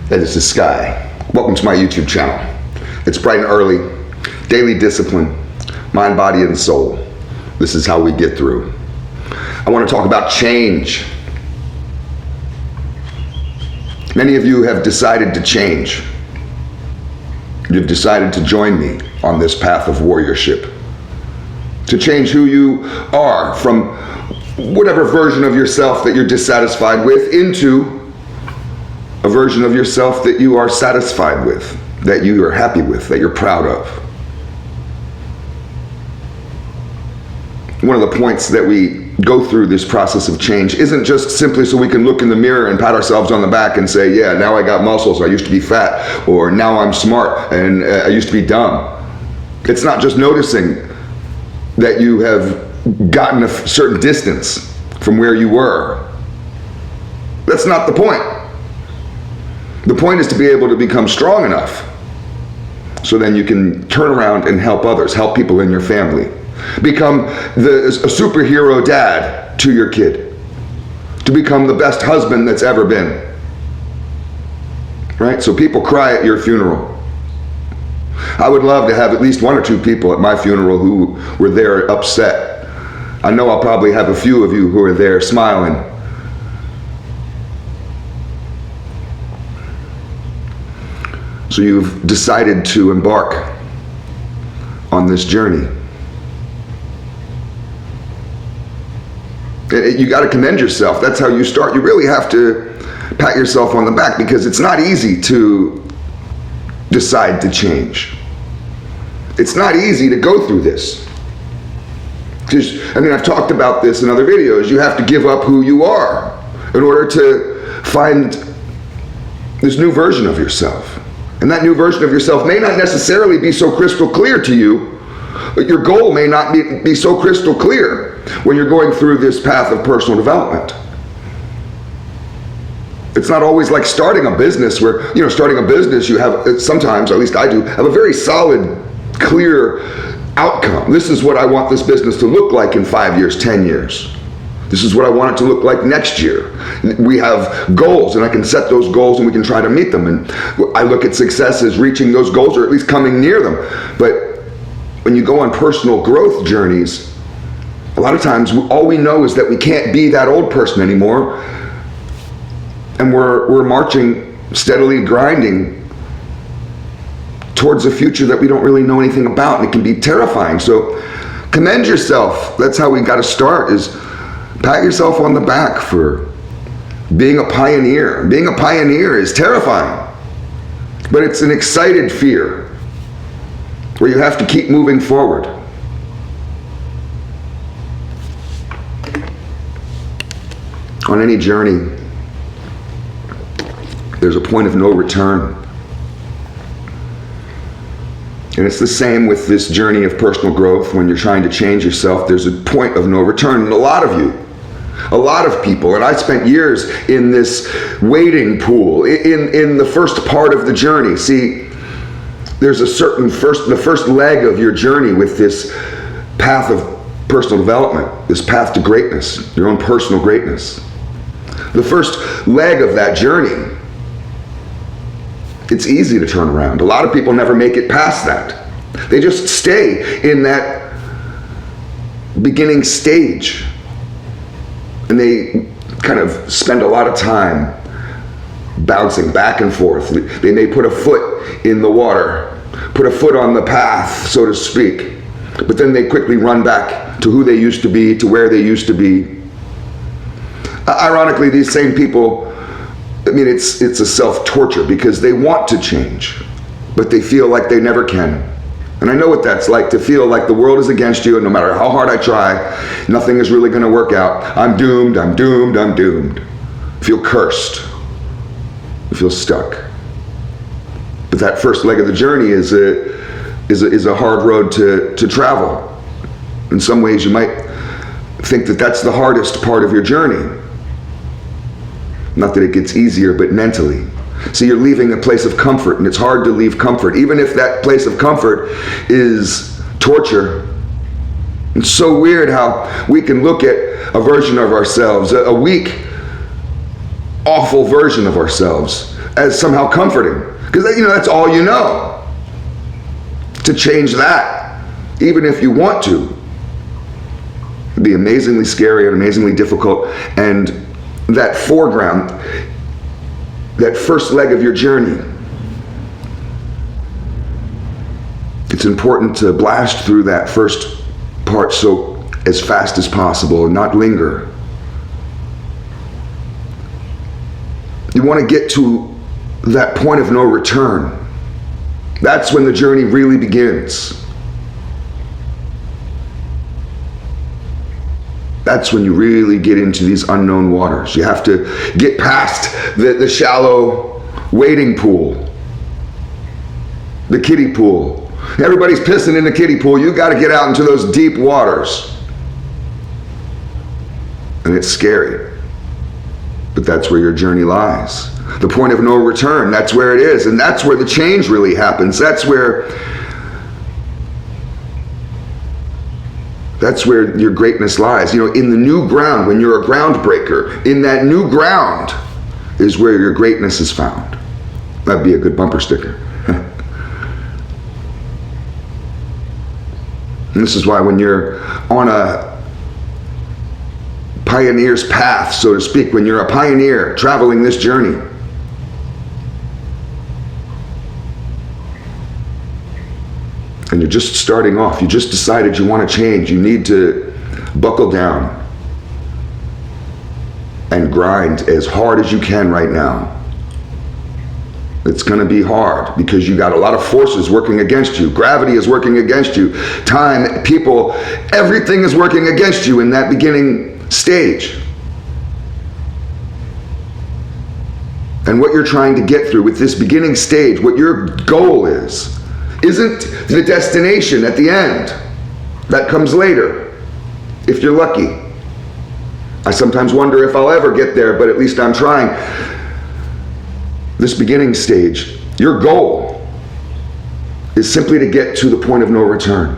Hey, this is Sky. Welcome to my YouTube channel. It's bright and early, daily discipline, mind, body, and soul. This is how we get through. I want to talk about change. Many of you have decided to change. You've decided to join me on this path of warriorship. To change who you are from whatever version of yourself that you're dissatisfied with into a version of yourself that you are satisfied with, that you are happy with, that you're proud of. One of the points that we go through this process of change isn't just simply so we can look in the mirror and pat ourselves on the back and say, yeah, now I got muscles, I used to be fat, or now I'm smart and I used to be dumb. It's not just noticing that you have gotten a certain distance from where you were. That's not the point. The point is to be able to become strong enough so then you can turn around and help others, help people in your family. Become a superhero dad to your kid. To become the best husband that's ever been. Right? So people cry at your funeral. I would love to have at least one or two people at my funeral who were there upset. I know I'll probably have a few of you who are there smiling. So you've decided to embark on this journey. You got to commend yourself. That's how you start. You really have to pat yourself on the back because it's not easy to decide to change. It's not easy to go through this. Because, I've talked about this in other videos. You have to give up who you are in order to find this new version of yourself. And that new version of yourself may not necessarily be so crystal clear to you, but your goal may not be so crystal clear when you're going through this path of personal development. It's not always like starting a business where, starting a business, you have, sometimes, at least I do, have a very solid, clear outcome. This is what I want this business to look like in 5 years, 10 years. This is what I want it to look like next year. We have goals and I can set those goals and we can try to meet them. And I look at success as reaching those goals or at least coming near them. But when you go on personal growth journeys, a lot of times all we know is that we can't be that old person anymore. And we're marching, steadily grinding towards a future that we don't really know anything about. And it can be terrifying. So commend yourself. That's how we got to start, is pat yourself on the back for being a pioneer. Being a pioneer is terrifying, but it's an excited fear where you have to keep moving forward. On any journey, there's a point of no return. And it's the same with this journey of personal growth. When you're trying to change yourself, there's a point of no return. And a lot of people, and I spent years in this wading pool, in the first part of the journey. See, there's a certain the first leg of your journey with this path of personal development, this path to greatness, your own personal greatness. The first leg of that journey, it's easy to turn around. A lot of people never make it past that. They just stay in that beginning stage. And they kind of spend a lot of time bouncing back and forth. They may put a foot in the water, put a foot on the path, so to speak. But then they quickly run back to who they used to be, to where they used to be. Ironically, these same people, it's a self-torture because they want to change, but they feel like they never can. And I know what that's like, to feel like the world is against you and no matter how hard I try, nothing is really going to work out. I'm doomed, I'm doomed, I'm doomed. I feel cursed. I feel stuck. But that first leg of the journey is a hard road to travel. In some ways you might think that that's the hardest part of your journey. Not that it gets easier, but mentally. See, you're leaving a place of comfort, and it's hard to leave comfort, even if that place of comfort is torture. It's so weird how we can look at a version of ourselves, a weak, awful version of ourselves, as somehow comforting, because that's all you know. To change that, even if you want to, it'd be amazingly scary and amazingly difficult. And that foreground, that first leg of your journey, it's important to blast through that first part as fast as possible and not linger. You want to get to that point of no return. That's when the journey really begins. That's when you really get into these unknown waters. You have to get past the shallow wading pool, the kiddie pool. Everybody's pissing in the kiddie pool. You got to get out into those deep waters. And it's scary. But that's where your journey lies. The point of no return, that's where it is. And that's where the change really happens. That's where your greatness lies. In the new ground, when you're a groundbreaker, in that new ground is where your greatness is found. That'd be a good bumper sticker. And this is why when you're on a pioneer's path, so to speak, when you're a pioneer traveling this journey, and you're just starting off, you just decided you want to change, you need to buckle down and grind as hard as you can right now. It's going to be hard because you got a lot of forces working against you. Gravity is working against you. Time, people, everything is working against you in that beginning stage. And what you're trying to get through with this beginning stage, what your goal isn't the destination at the end. That comes later, if you're lucky. I sometimes wonder if I'll ever get there, but at least I'm trying. This beginning stage, your goal is simply to get to the point of no return.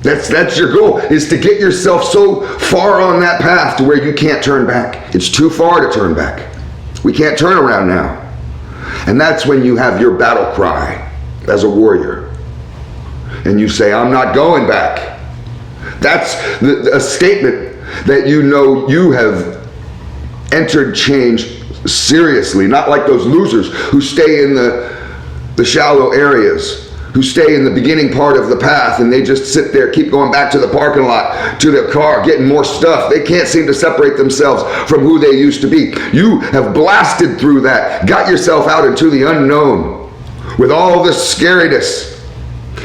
That's your goal, is to get yourself so far on that path to where you can't turn back. It's too far to turn back. We can't turn around now. And that's when you have your battle cry as a warrior. And you say, I'm not going back. That's a statement that you have entered change seriously, not like those losers who stay in the shallow areas, who stay in the beginning part of the path, and they just sit there, keep going back to the parking lot, to their car, getting more stuff. They can't seem to separate themselves from who they used to be. You have blasted through that, got yourself out into the unknown with all this scariness,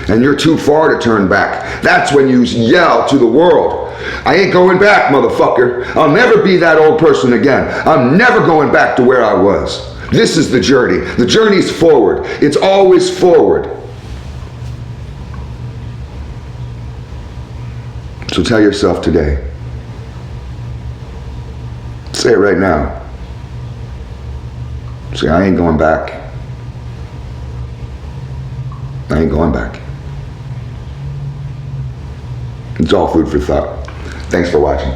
and you're too far to turn back. That's when you yell to the world, I ain't going back, motherfucker. I'll never be that old person again. I'm never going back to where I was. This is the journey. The journey's forward. It's always forward. So tell yourself today. Say it right now. Say, I ain't going back. I ain't going back. It's all food for thought. Thanks for watching.